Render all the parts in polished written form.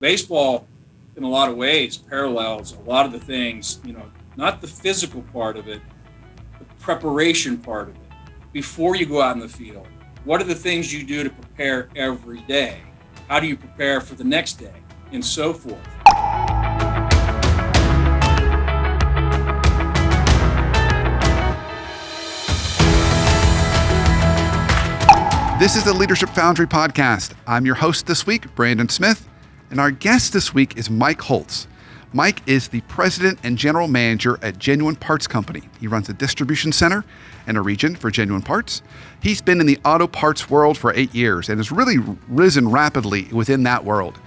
Baseball, in a lot of ways, parallels a lot of the things, not the physical part of it, the preparation part of it. Before you go out in the field, what are the things you do to prepare every day? How do you prepare for the next day? And so forth. This is the Leadership Foundry Podcast. I'm your host this week, Brandon Smith, and our guest this week is Mike Holtz. Mike is the president and general manager at Genuine Parts Company. He runs a distribution center and a region for Genuine Parts. He's been in the auto parts world for 8 years and has really risen rapidly within that world.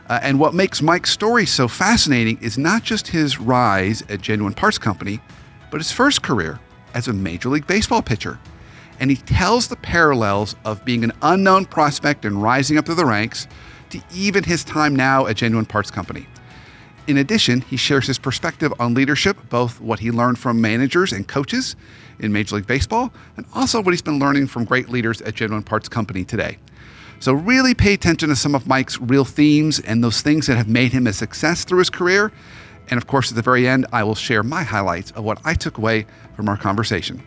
And what makes Mike's story so fascinating is not just his rise at Genuine Parts Company, but his first career as a Major League Baseball pitcher. And he tells the parallels of being an unknown prospect and rising up through the ranks to even his time now at Genuine Parts Company. In addition, he shares his perspective on leadership, both what he learned from managers and coaches in Major League Baseball, and also what he's been learning from great leaders at Genuine Parts Company today. So really pay attention to some of Mike's real themes and those things that have made him a success through his career. And of course, at the very end, I will share my highlights of what I took away from our conversation.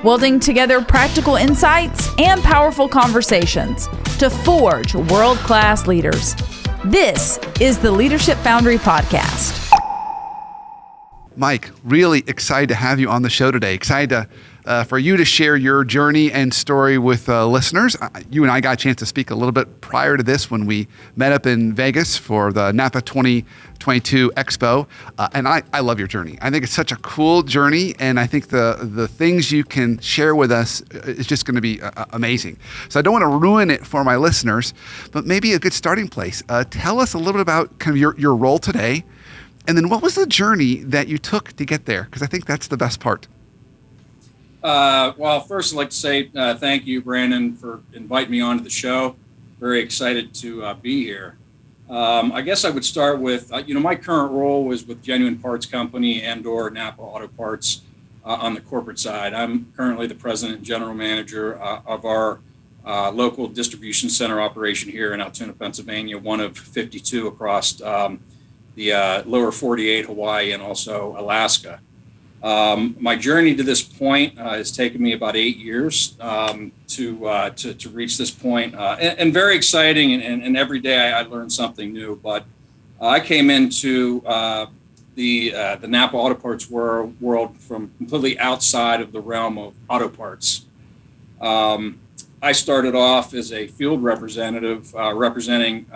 Welding together practical insights and powerful conversations to forge world-class leaders. This is the Leadership Foundry Podcast. Mike, really excited to have you on the show today. Excited for you to share your journey and story with listeners. You and I got a chance to speak a little bit prior to this when we met up in Vegas for the NAPA 2022 Expo. And I love your journey. I think it's such a cool journey. And I think the things you can share with us is just going to be amazing. So I don't want to ruin it for my listeners, but maybe a good starting place. Tell us a little bit about kind of your role today. And then what was the journey that you took to get there? Because I think that's the best part. Well, first I'd like to say thank you, Brandon, for inviting me onto the show. Very excited to be here. I guess I would start with, my current role was with Genuine Parts Company and/or NAPA Auto Parts on the corporate side. I'm currently the president and general manager of our local distribution center operation here in Altoona, Pennsylvania, one of 52 across the lower 48, Hawaii, and also Alaska. My journey to this point has taken me about 8 years to reach this point, and very exciting. And every day I learn something new. But I came into the NAPA Auto Parts world from completely outside of the realm of auto parts. I started off as a field representative representing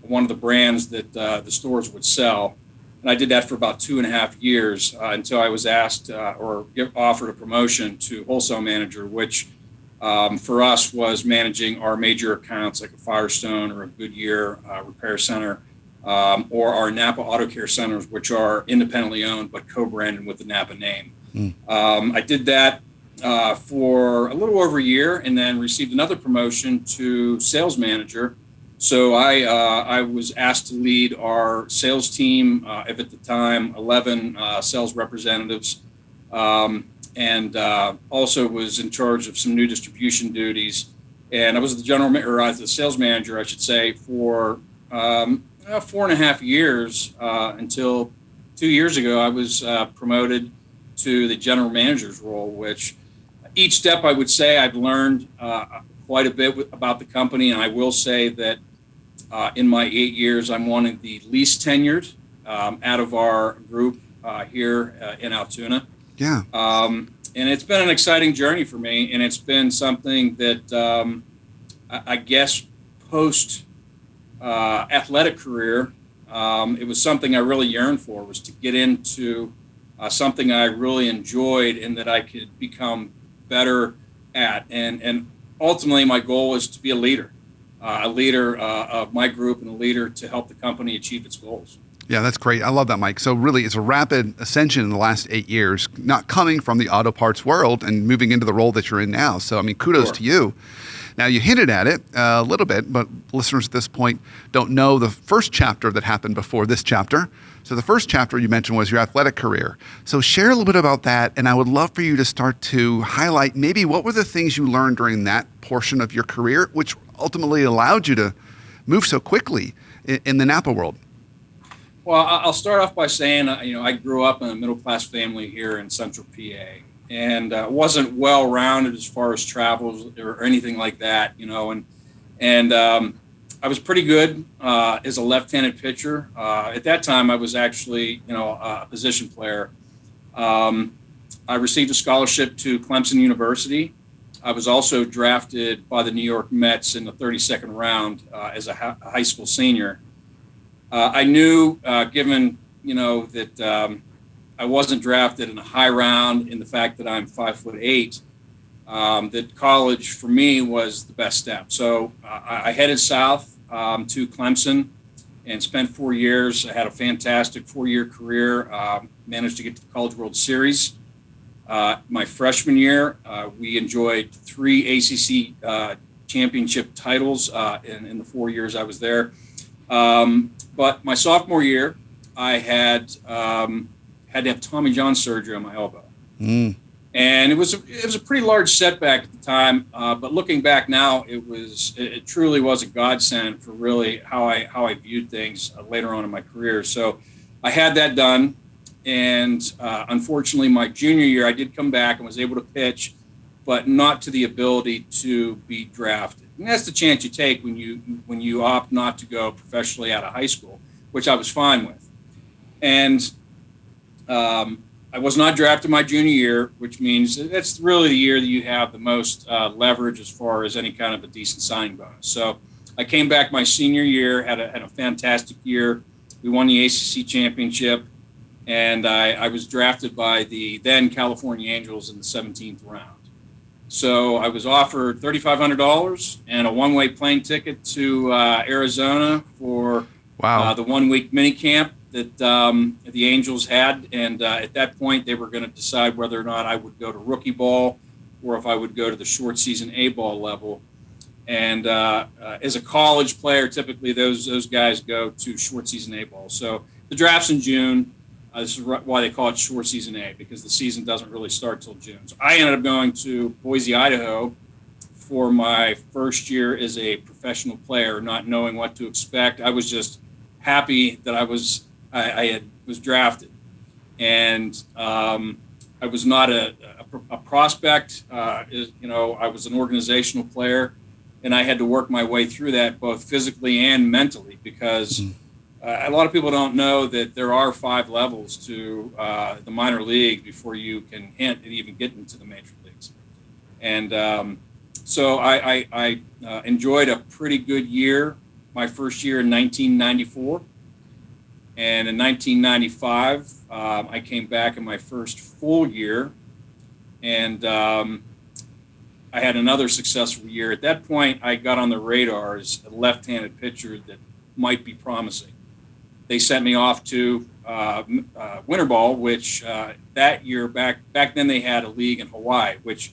one of the brands that the stores would sell. And I did that for about 2.5 years until I was asked offered a promotion to wholesale manager, which for us was managing our major accounts like a Firestone or a Goodyear repair center, or our NAPA Auto Care centers, which are independently owned but co-branded with the NAPA name. I did that for a little over a year and then received another promotion to sales manager. So I was asked to lead our sales team of, at the time, 11 sales representatives, and also was in charge of some new distribution duties. And I was the sales manager, I should say, for 4.5 years until 2 years ago. I was promoted to the general manager's role, which each step I would say I've learned quite a bit about the company. And I will say that in my 8 years, I'm one of the least tenured out of our group here in Altoona. Yeah. And it's been an exciting journey for me. And it's been something that I guess post athletic career, it was something I really yearned for, was to get into something I really enjoyed and that I could become better at. And ultimately, my goal is to be a leader of my group and a leader to help the company achieve its goals. Yeah, that's great. I love that, Mike. So really, it's a rapid ascension in the last 8 years, not coming from the auto parts world and moving into the role that you're in now. So, I mean, kudos to you. Now, you hinted at it a little bit, but listeners at this point don't know the first chapter that happened before this chapter. So the first chapter you mentioned was your athletic career. So share a little bit about that, and I would love for you to start to highlight maybe what were the things you learned during that portion of your career, which ultimately allowed you to move so quickly in the NAPA world? Well, I'll start off by saying, I grew up in a middle-class family here in Central PA, and wasn't well-rounded as far as travels or anything like that, and I was pretty good as a left-handed pitcher. At that time, I was actually, a position player. I received a scholarship to Clemson University. I was also drafted by the New York Mets in the 32nd round as a high school senior. I knew, given, that I wasn't drafted in a high round, in the fact that I'm 5'8", that college for me was the best step. So I headed south to Clemson and spent 4 years. I had a fantastic 4-year career, managed to get to the College World Series. My freshman year, we enjoyed 3 ACC championship titles in the 4 years I was there. But my sophomore year, I had to have Tommy John surgery on my elbow. And it was a pretty large setback at the time. But looking back now, it truly was a godsend for really how I viewed things later on in my career. So I had that done. And unfortunately, my junior year, I did come back and was able to pitch, but not to the ability to be drafted. And that's the chance you take when you opt not to go professionally out of high school, which I was fine with. And I was not drafted my junior year, which means that's really the year that you have the most leverage as far as any kind of a decent signing bonus. So I came back my senior year, had a fantastic year. We won the ACC championship. And I was drafted by the then California Angels in the 17th round. So I was offered $3,500 and a one-way plane ticket to Arizona for the 1-week mini camp that the Angels had. And at that point, they were going to decide whether or not I would go to rookie ball or if I would go to the short season A-ball level. And as a college player, typically those guys go to short season A-ball. So the draft's in June. This is why they call it short season A, because the season doesn't really start till June. So I ended up going to Boise, Idaho for my first year as a professional player, not knowing what to expect. I was just happy that I was drafted. And I was not a prospect. I was an organizational player, and I had to work my way through that both physically and mentally, because a lot of people don't know that there are 5 levels to the minor league before you can hint at even getting to the major leagues. And so I enjoyed a pretty good year, my first year in 1994. And in 1995, I came back in my first full year, and I had another successful year. At that point, I got on the radar as a left-handed pitcher that might be promising. They sent me off to winter ball, which that year back then they had a league in Hawaii, which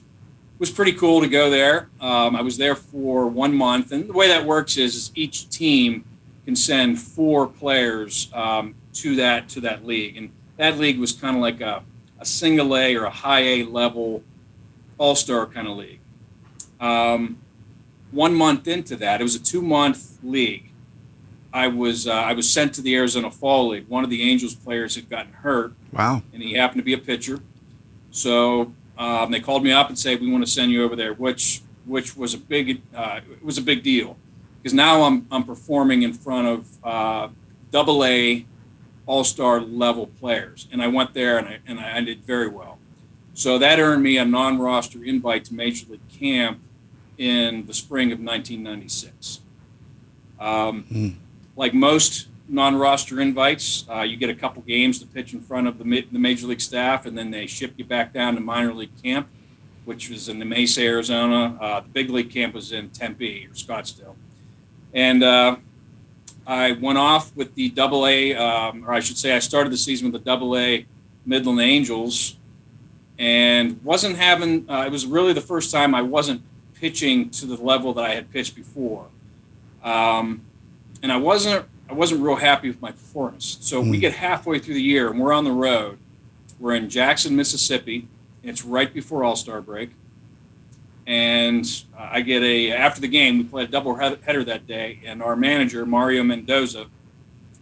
was pretty cool to go there. I was there for 1 month, and the way that works is each team can send 4 players to that league, and that league was kind of like a single A or a high A level all-star kind of league. 1 month into that, it was a 2-month league. I was sent to the Arizona Fall League. One of the Angels players had gotten hurt. Wow. And he happened to be a pitcher. So they called me up and said, "We want to send you over there," which was a big deal, because now I'm performing in front of AA all-star level players, and I went there and I did very well. So that earned me a non-roster invite to Major League Camp in the spring of 1996. Like most non-roster invites, you get a couple games to pitch in front of the Major League staff, and then they ship you back down to minor league camp, which was in the Mesa, Arizona. The big league camp was in Tempe or Scottsdale. And I went off with the AA, or I should say I started the season with the AA Midland Angels, and wasn't having, it was really the first time I wasn't pitching to the level that I had pitched before. And I wasn't real happy with my performance. So we get halfway through the year and we're on the road. We're in Jackson, Mississippi. It's right before All-Star break. And I get after the game, we played a double header that day, and our manager, Mario Mendoza,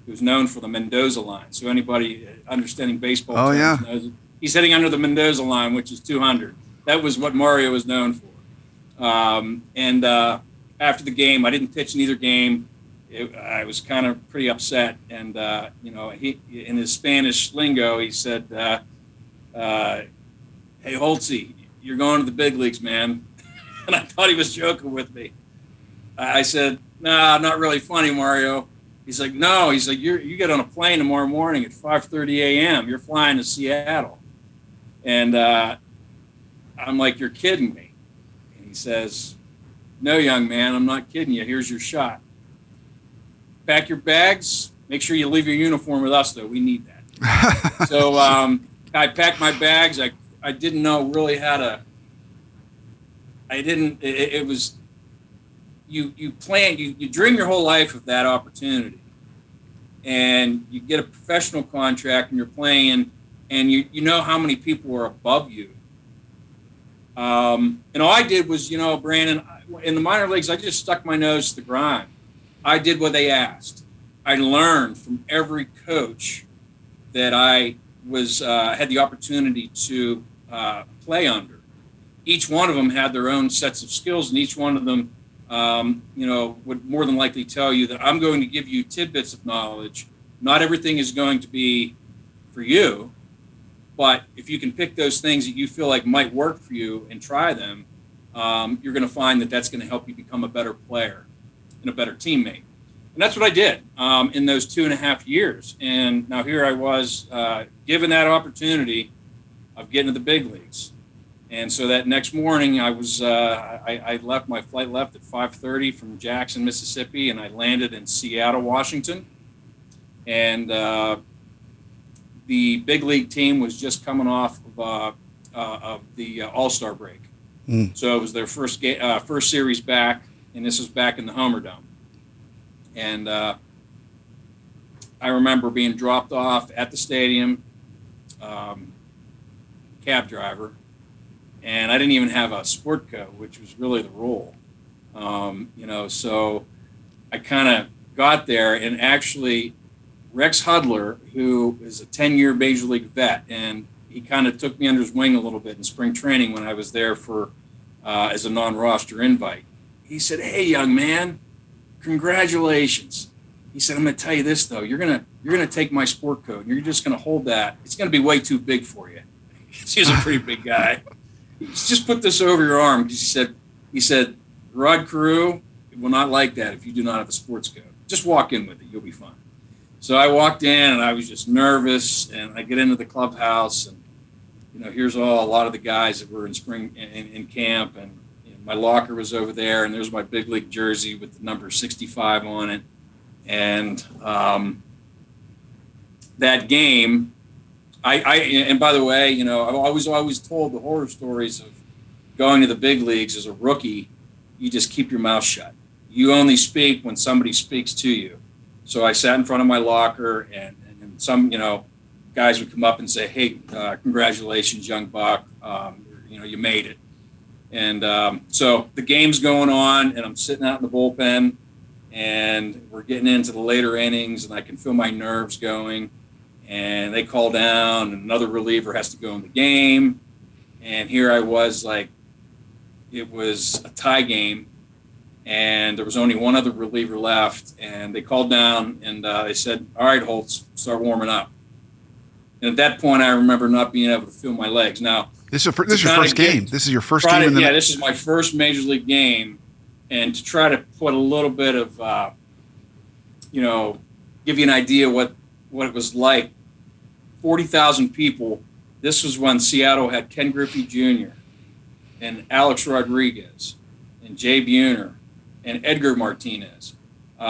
who's known for the Mendoza line. So anybody understanding baseball terms knows it. He's hitting under the Mendoza line, which is 200. That was what Mario was known for. And after the game, I didn't pitch in either game. I was kind of pretty upset. And, he, in his Spanish lingo, he said, hey, Holtzy, you're going to the big leagues, man. And I thought he was joking with me. I said, nah, not really funny, Mario. He's like, no. He's like, you get on a plane tomorrow morning at 5:30 a.m. You're flying to Seattle. And I'm like, you're kidding me. And he says, no, young man, I'm not kidding you. Here's your shot. Pack your bags. Make sure you leave your uniform with us, though. We need that. So I packed my bags. I didn't know really how to. It was, you plan, you dream your whole life of that opportunity, and you get a professional contract and you're playing, and you know how many people are above you. And all I did was, Brandon, in the minor leagues, I just stuck my nose to the grind. I did what they asked. I learned from every coach that I had the opportunity to play under. Each one of them had their own sets of skills, and each one of them, would more than likely tell you that I'm going to give you tidbits of knowledge. Not everything is going to be for you, but if you can pick those things that you feel like might work for you and try them, you're going to find that that's going to help you become a better player and a better teammate. And that's what I did in those 2.5 years. And now here I was given that opportunity of getting to the big leagues. And so that next morning, I left. My flight left at 5:30 from Jackson, Mississippi, and I landed in Seattle, Washington. And the big league team was just coming off of the All-Star break. So it was their first series back, and this was back in the Homer Dome. And I remember being dropped off at the stadium, cab driver. And I didn't even have a sport coat, which was really the rule. So I kind of got there, and actually Rex Hudler, who is a 10-year Major League vet, and he kind of took me under his wing a little bit in spring training when I was there as a non-roster invite. He said, hey, young man, congratulations. He said, I'm going to tell you this, though. You're gonna take my sport coat, and you're just going to hold that. It's going to be way too big for you. He's a pretty big guy. Just put this over your arm, because he said, Rod Carew will not like that if you do not have a sports coat. Just walk in with it. You'll be fine. So I walked in, and I was just nervous, and I get into the clubhouse, and here's a lot of the guys that were in spring in camp, and my locker was over there, and there's my big league jersey with the number 65 on it. And that game, and by the way, I've always told the horror stories of going to the big leagues as a rookie. You just keep your mouth shut. You only speak when somebody speaks to you. So I sat in front of my locker, and some, guys would come up and say, hey, congratulations, young buck. You made it. And so the game's going on, and I'm sitting out in the bullpen, and we're getting into the later innings, and I can feel my nerves going. And they call down, and another reliever has to go in the game. And here I was, like, it was a tie game, and there was only one other reliever left. And they called down, and they said, all right, Holtz, start warming up. And at that point, I remember not being able to feel my legs. Now, this is your first game. This is your first game. This is my first major league game. And to try to put a little bit of, give you an idea what it was like. 40,000 people. This was when Seattle had Ken Griffey Jr. and Alex Rodriguez and Jay Buhner and Edgar Martinez. Here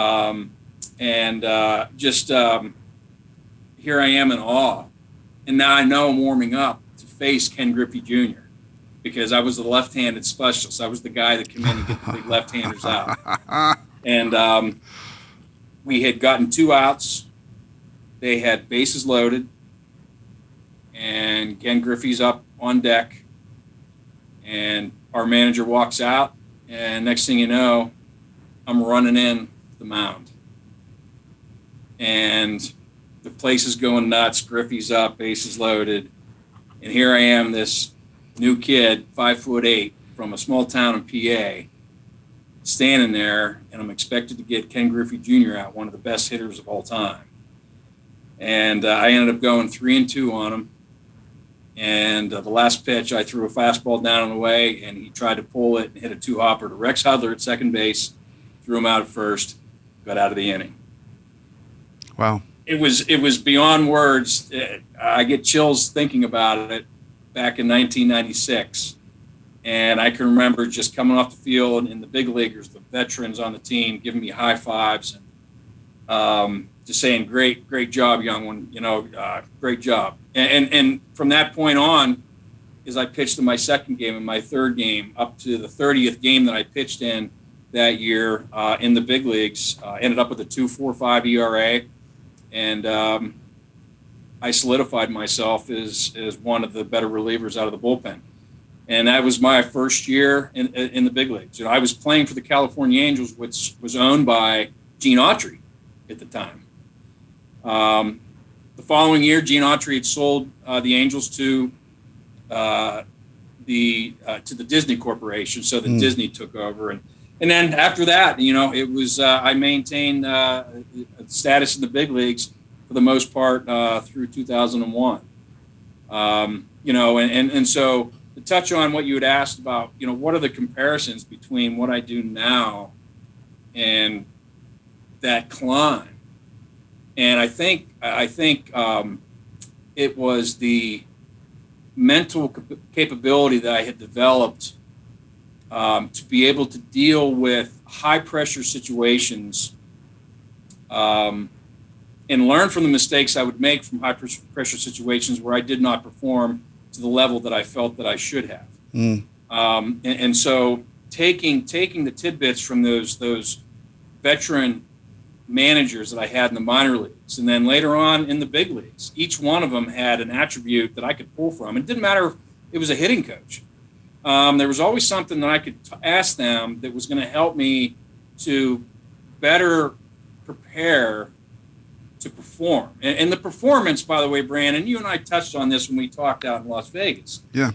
I am in awe. And now I know I'm warming up to face Ken Griffey Jr. because I was the left-handed specialist. I was the guy that came in and get the big left-handers out. And we had gotten 2 outs. They had bases loaded. And Ken Griffey's up on deck. And our manager walks out, and next thing you know, I'm running in the mound. And the place is going nuts. Griffey's up, bases loaded. And here I am, this new kid, 5'8", from a small town in PA, standing there, and I'm expected to get Ken Griffey Jr. out, one of the best hitters of all time. And I ended up going 3-2 on him. And the last pitch, I threw a fastball down and away, and he tried to pull it and hit a two-hopper to Rex Hudler at second base, threw him out at first, got out of the inning. Wow. It was beyond words. I get chills thinking about it back in 1996. And I can remember just coming off the field and the big leaguers, the veterans on the team, giving me high fives and just saying, great job, young one, great job. And from that point on, as I pitched in my second game and my third game, up to the 30th game that I pitched in that year in the big leagues, ended up with a 2.45 ERA. And I solidified myself as one of the better relievers out of the bullpen. And that was my first year in the big leagues. I was playing for the California Angels, which was owned by Gene Autry at the time. The following year, Gene Autry had sold the Angels to the Disney Corporation, so that Disney took over. And then after that, it was I maintained status in the big leagues for the most part through 2001. And so to touch on what you had asked about, what are the comparisons between what I do now and that climb? And I think it was the mental capability that I had developed to be able to deal with high pressure situations and learn from the mistakes I would make from high pressure situations where I did not perform to the level that I felt that I should have. And so taking the tidbits from those veteran managers that I had in the minor leagues, and then later on in the big leagues, each one of them had an attribute that I could pull from. It didn't matter if it was a hitting coach. There was always something that I could ask them that was going to help me to better prepare to perform. And the performance, by the way, Brandon, you and I touched on this when we talked out in Las Vegas. Yeah.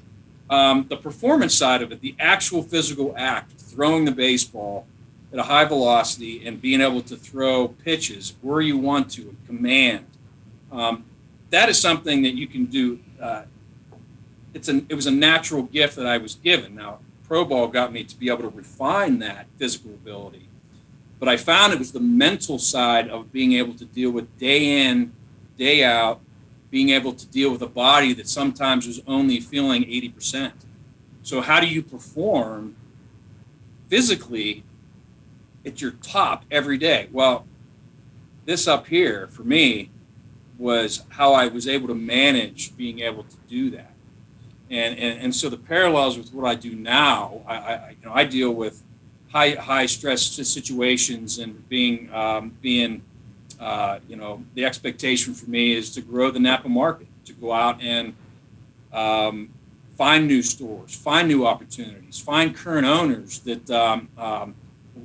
The performance side of it, the actual physical act, throwing the baseball at a high velocity and being able to throw pitches where you want to, command. That is something that you can do. It was a natural gift that I was given. Now, pro ball got me to be able to refine that physical ability. But I found it was the mental side of being able to deal with day in, day out, being able to deal with a body that sometimes was only feeling 80%. So how do you perform physically at your top every day? Well, this up here for me was how I was able to manage being able to do that. And so the parallels with what I do now, I deal with high stress situations, and being the expectation for me is to grow the NAPA market, to go out and find new stores, find new opportunities, find current owners that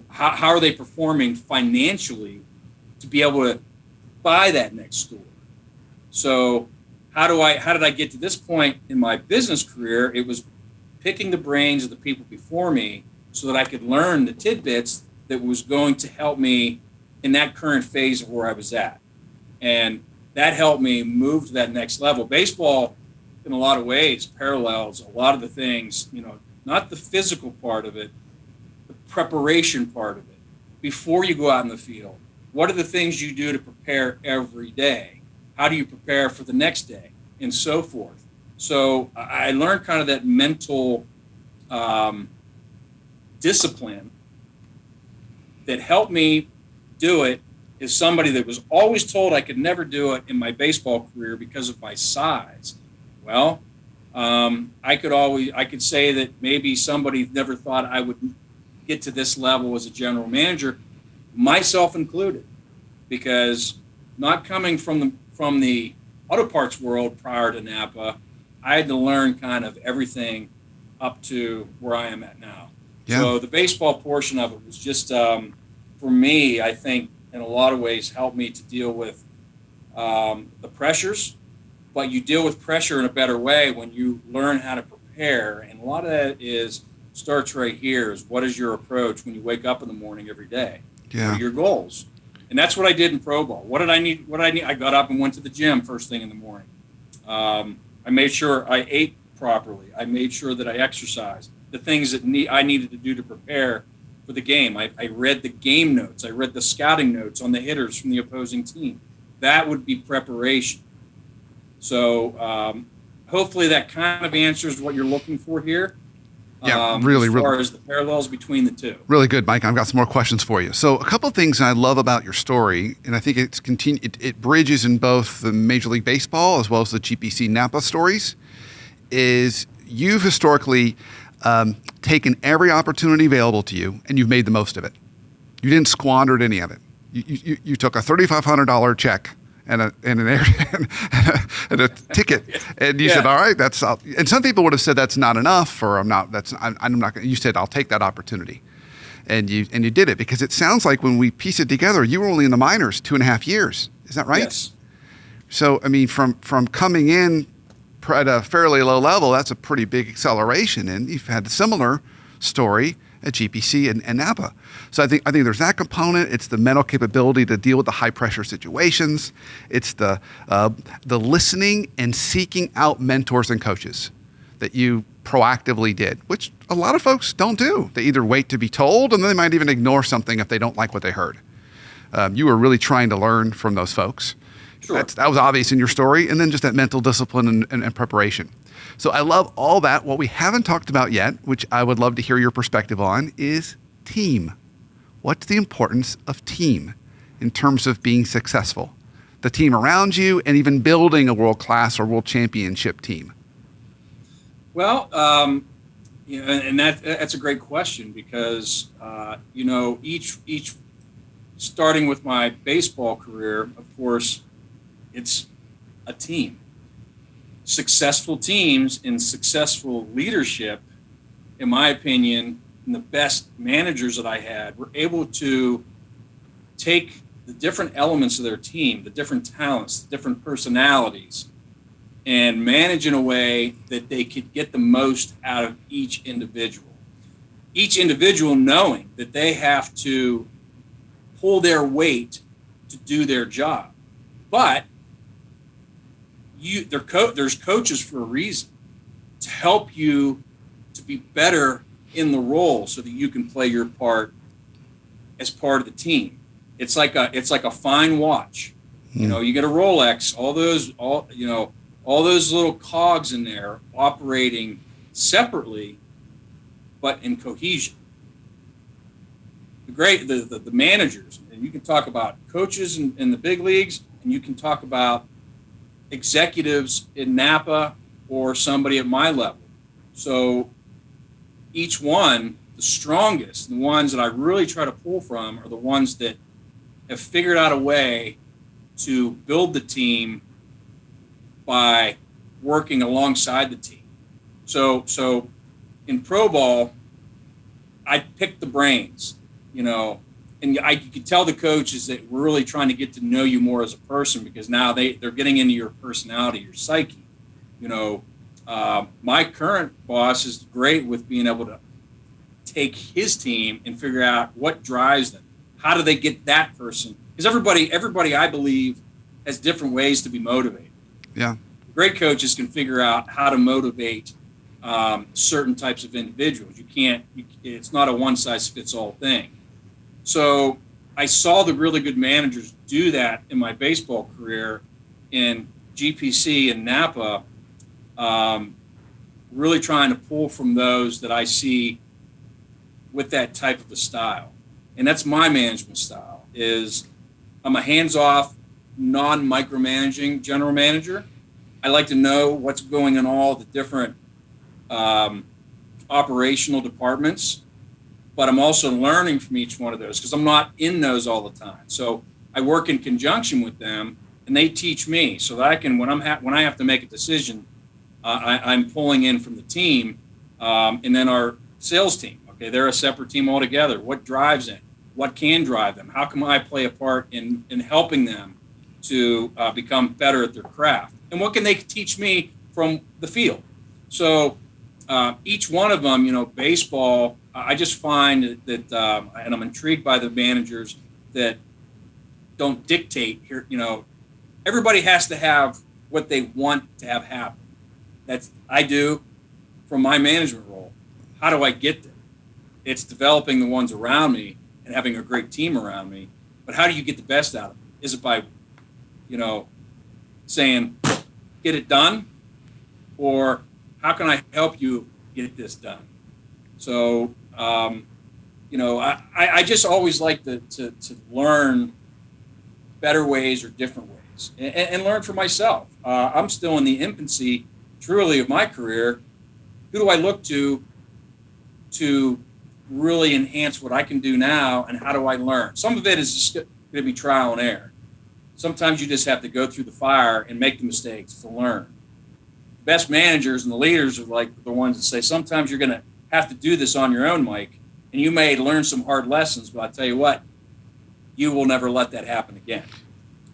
how are they performing financially to be able to buy that next store. So how did I get to this point in my business career? It was picking the brains of the people before me so that I could learn the tidbits that was going to help me in that current phase of where I was at. And that helped me move to that next level. Baseball, in a lot of ways, parallels a lot of the things, not the physical part of it, the preparation part of it. Before you go out in the field, what are the things you do to prepare every day? How do you prepare for the next day? And so forth. So I learned kind of that mental discipline that helped me do it as somebody that was always told I could never do it in my baseball career because of my size. Well, I could say that maybe somebody never thought I would get to this level as a general manager, myself included, because not coming from the auto parts world prior to NAPA, I had to learn kind of everything up to where I am at now. Yeah. So the baseball portion of it was just, for me, I think in a lot of ways helped me to deal with the pressures, but you deal with pressure in a better way when you learn how to prepare. And a lot of that starts right here is what is your approach when you wake up in the morning every day? Yeah. What are your goals? And that's what I did in pro ball. What did I need? I got up and went to the gym first thing in the morning. I made sure I ate properly. I made sure that I exercised. The things that I needed to do to prepare for the game. I read the game notes. I read the scouting notes on the hitters from the opposing team. That would be preparation. So hopefully that kind of answers what you're looking for here. Yeah, really, as far as the parallels between the two. Really good, Mike. I've got some more questions for you. So a couple of things I love about your story, and I think it bridges in both the Major League Baseball as well as the GPC NAPA stories, is you've historically taken every opportunity available to you and you've made the most of it. You didn't squander any of it. You took a $3,500 check and a ticket, and you said, "All right, that's." And some people would have said that's not enough, or I'm not. You said, "I'll take that opportunity," and you did it, because it sounds like when we piece it together, you were only in the minors 2.5 years. Is that right? Yes. So I mean, from coming in at a fairly low level, that's a pretty big acceleration, and you've had a similar story at GPC and NAPA. So I think there's that component. It's the mental capability to deal with the high pressure situations. It's the listening and seeking out mentors and coaches that you proactively did, which a lot of folks don't do. They either wait to be told, and then they might even ignore something if they don't like what they heard. You were really trying to learn from those folks. Sure. That was obvious in your story, and then just that mental discipline and preparation. So I love all that. What we haven't talked about yet, which I would love to hear your perspective on, is team. What's the importance of team in terms of being successful? The team around you, and even building a world-class or world championship team. Well, and that's a great question, because each starting with my baseball career, of course, it's a team. Successful teams and successful leadership, in my opinion, and the best managers that I had were able to take the different elements of their team, the different talents, the different personalities, and manage in a way that they could get the most out of each individual. Each individual knowing that they have to pull their weight to do their job. But there's coaches for a reason, to help you to be better in the role so that you can play your part as part of the team. It's like a fine watch. You get a Rolex, all those little cogs in there operating separately, but in cohesion. The managers, and you can talk about coaches in the big leagues, and you can talk about executives in NAPA or somebody at my level. So each one, the strongest, the ones that I really try to pull from, are the ones that have figured out a way to build the team by working alongside the team. So in pro ball, I picked the brains, and you could tell the coaches that we're really trying to get to know you more as a person, because now they're getting into your personality, your psyche. My current boss is great with being able to take his team and figure out what drives them. How do they get that person? Because everybody, I believe, has different ways to be motivated. Yeah. Great coaches can figure out how to motivate certain types of individuals. It's not a one-size-fits-all thing. So I saw the really good managers do that in my baseball career in GPC and NAPA, really trying to pull from those that I see with that type of a style. And that's my management style. I'm a hands-off, non-micromanaging general manager. I like to know what's going on all the different operational departments, but I'm also learning from each one of those, because I'm not in those all the time. So I work in conjunction with them, and they teach me, so that I can, when I have to make a decision, I'm pulling in from the team And then our sales team, okay, they're a separate team altogether. What drives them? What can drive them? How can I play a part in helping them to become better at their craft? And what can they teach me from the field? So each one of them, baseball, I just find that, and I'm intrigued by the managers that don't dictate here. Everybody has to have what they want to have happen. That's I do from my management role. How do I get there? It's developing the ones around me and having a great team around me. But how do you get the best out of them? Is it by, saying, get it done? Or how can I help you get this done? So, I just always like to learn better ways or different ways and learn for myself. I'm still in the infancy, truly, of my career. Who do I look to really enhance what I can do now, and how do I learn? Some of it is just going to be trial and error. Sometimes you just have to go through the fire and make the mistakes to learn. The best managers and the leaders are like the ones that say, sometimes you're going to have to do this on your own, Mike, and you may learn some hard lessons, but I'll tell you what, you will never let that happen again.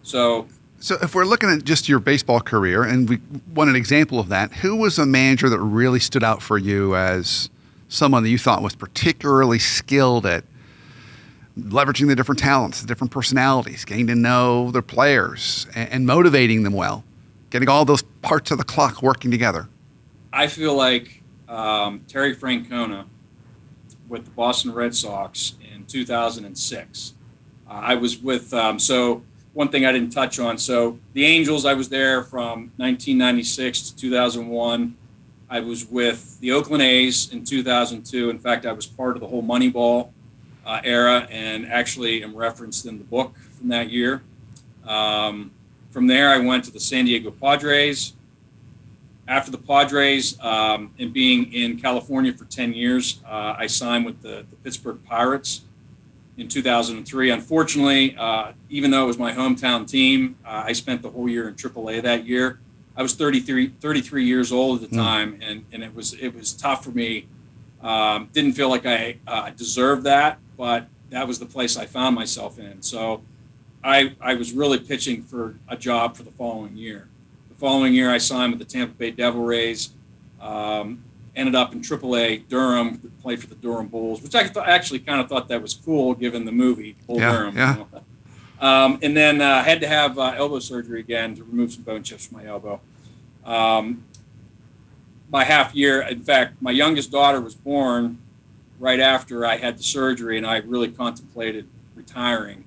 So if we're looking at just your baseball career, and we want an example of that, who was a manager that really stood out for you as someone that you thought was particularly skilled at leveraging the different talents, the different personalities, getting to know their players and motivating them well, getting all those parts of the clock working together? I feel like Terry Francona with the Boston Red Sox in 2006. I was with, so one thing I didn't touch on. So the Angels, I was there from 1996 to 2001. I was with the Oakland A's in 2002. In fact, I was part of the whole Moneyball era, and actually am referenced in the book from that year. From there, I went to the San Diego Padres. After the Padres, and being in California for 10 years, I signed with the Pittsburgh Pirates in 2003. Unfortunately, even though it was my hometown team, I spent the whole year in AAA that year. I was 33 years old at the time, and it was tough for me. Didn't feel like I deserved that, but that was the place I found myself in. So I was really pitching for a job for the following year. The following year, I signed with the Tampa Bay Devil Rays, ended up in AAA Durham, played for the Durham Bulls, which I actually kind of thought that was cool given the movie Bull Durham. Yeah. And then had to have elbow surgery again to remove some bone chips from my elbow. My half year, in fact, my youngest daughter was born right after I had the surgery, and I really contemplated retiring.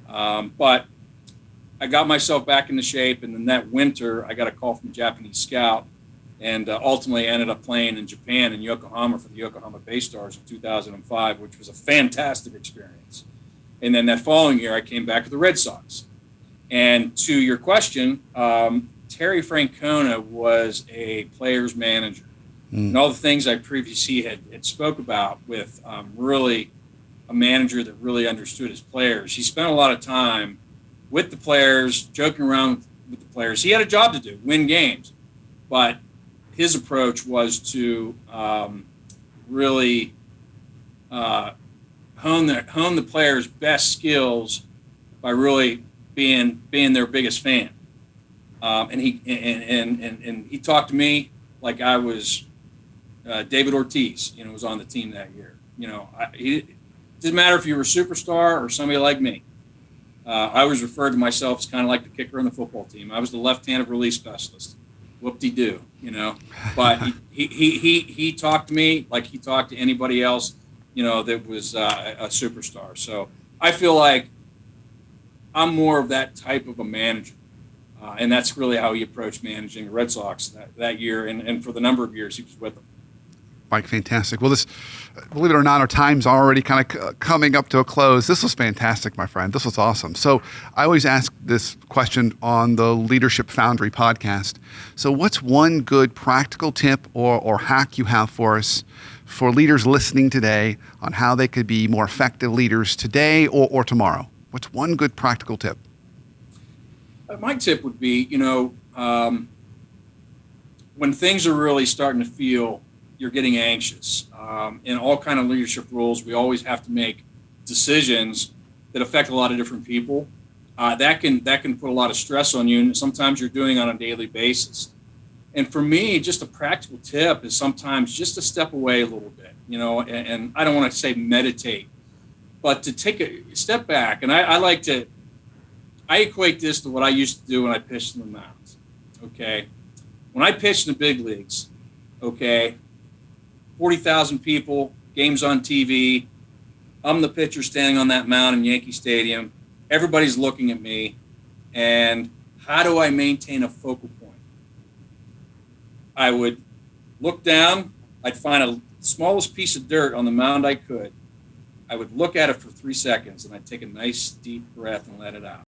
But I got myself back into shape, and then that winter, I got a call from a Japanese scout, and ultimately ended up playing in Japan in Yokohama for the Yokohama Bay Stars in 2005, which was a fantastic experience. And then that following year, I came back to the Red Sox. And to your question, Terry Francona was a player's manager. And all the things I previously had spoke about with really a manager that really understood his players. He spent a lot of time with the players, joking around with the players. He had a job to do, win games. But his approach was to really hone the players' best skills by really being their biggest fan. And he talked to me like I was David Ortiz, was on the team that year. It didn't matter if you were a superstar or somebody like me. I always referred to myself as kind of like the kicker on the football team. I was the left-handed release specialist. Whoop-de-doo, But he talked to me like he talked to anybody else, that was a superstar. So I feel like I'm more of that type of a manager. And that's really how he approached managing the Red Sox that year and for the number of years he was with them. Mike, fantastic. Well, believe it or not, our time's already kind of coming up to a close. This was fantastic, my friend. This was awesome. So I always ask this question on the Leadership Foundry podcast. So what's one good practical tip or hack you have for us for leaders listening today on how they could be more effective leaders today or tomorrow? What's one good practical tip? My tip would be, when things are really starting to feel you're getting anxious. In all kind of leadership roles, we always have to make decisions that affect a lot of different people. That can put a lot of stress on you, and sometimes you're doing it on a daily basis. And for me, just a practical tip is sometimes just to step away a little bit, and I don't want to say meditate, but to take a step back. And I equate this to what I used to do when I pitched in the mounds. Okay. When I pitched in the big leagues, okay, 40,000 people, games on TV. I'm the pitcher standing on that mound in Yankee Stadium. Everybody's looking at me. And how do I maintain a focal point? I would look down. I'd find a smallest piece of dirt on the mound I could. I would look at it for 3 seconds, and I'd take a nice deep breath and let it out.